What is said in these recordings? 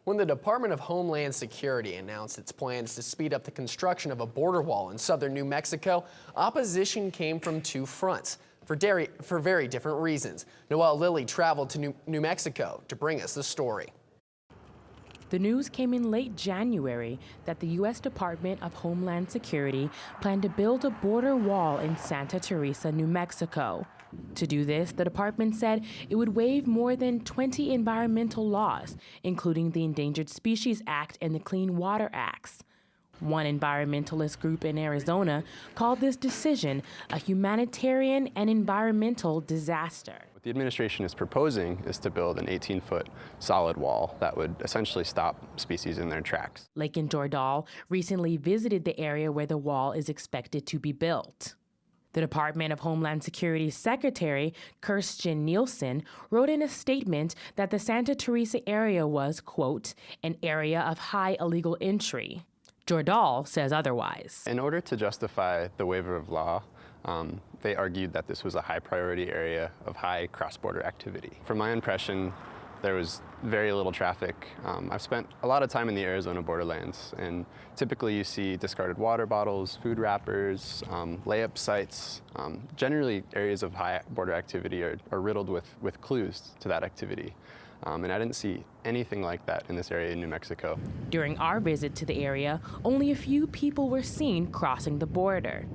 When the Department of Homeland Security announced its plans to speed up the construction of a border wall in southern New Mexico, opposition came from two fronts for very different reasons. Noelle Lilley traveled to New Mexico to bring us the story. The news came in late January that the U.S. Department of Homeland Security planned to build a border wall in Santa Teresa, New Mexico. To do this, the department said it would waive more than 20 environmental laws, including the Endangered Species Act and the Clean Water Acts. One environmentalist group in Arizona called this decision a humanitarian and environmental disaster. What the administration is proposing is to build an 18-foot solid wall that would essentially stop species in their tracks. Lakin Jordahl recently visited the area where the wall is expected to be built. The Department of Homeland Security Secretary Kirstjen Nielsen wrote in a statement that the Santa Teresa area was, quote, an area of high illegal entry. Jordahl says otherwise. In order to justify the waiver of law, they argued that this was a high priority area of high cross-border activity. From my impression, there was very little traffic. I've spent a lot of time in the Arizona borderlands, and typically you see discarded water bottles, food wrappers, layup sites. Generally, areas of high border activity are riddled with clues to that activity. And I didn't see anything like that in this area in New Mexico. During our visit to the area, only a few people were seen crossing the border.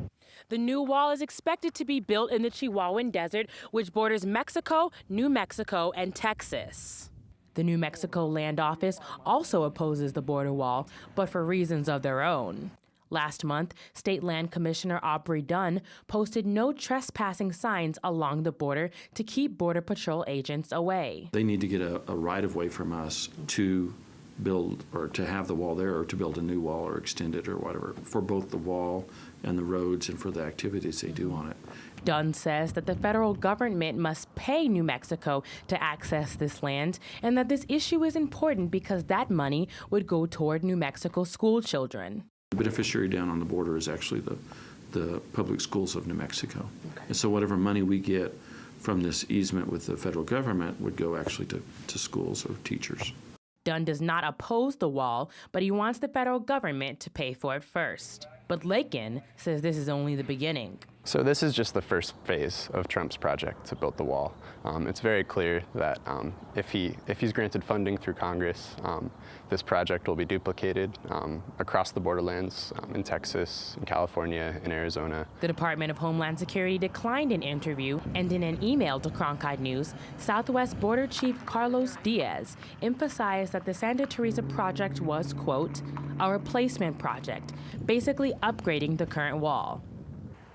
The new wall is expected to be built in the Chihuahuan Desert, which borders Mexico, New Mexico, and Texas. The New Mexico Land Office also opposes the border wall, but for reasons of their own. Last month, State Land Commissioner Aubrey Dunn posted no trespassing signs along the border to keep Border Patrol agents away. They need to get a right-of-way from us to build or to have the wall there, or to build a new wall or extend it or whatever, for both the wall and the roads and for the activities they do on it. Dunn says that the federal government must pay New Mexico to access this land, and that this issue is important because that money would go toward New Mexico school children. The beneficiary down on the border is actually the public schools of New Mexico. Okay. And so whatever money we get from this easement with the federal government would go actually to schools or teachers. Dunn does not oppose the wall, but he wants the federal government to pay for it first. But Lakin says this is only the beginning. So this is just the first phase of Trump's project to build the wall. It's very clear that if he's granted funding through Congress, this project will be duplicated across the borderlands in Texas, in California, in Arizona. The Department of Homeland Security declined an interview, and in an email to Cronkite News, Southwest Border Chief Carlos Diaz emphasized that the Santa Teresa project was, quote, a replacement project, basically upgrading the current wall.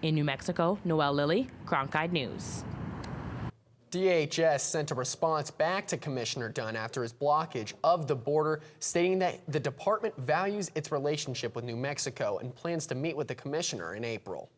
In New Mexico, Noelle Lilley, Cronkite News. DHS sent a response back to Commissioner Dunn after his blockage of the border, stating that the department values its relationship with New Mexico and plans to meet with the commissioner in April.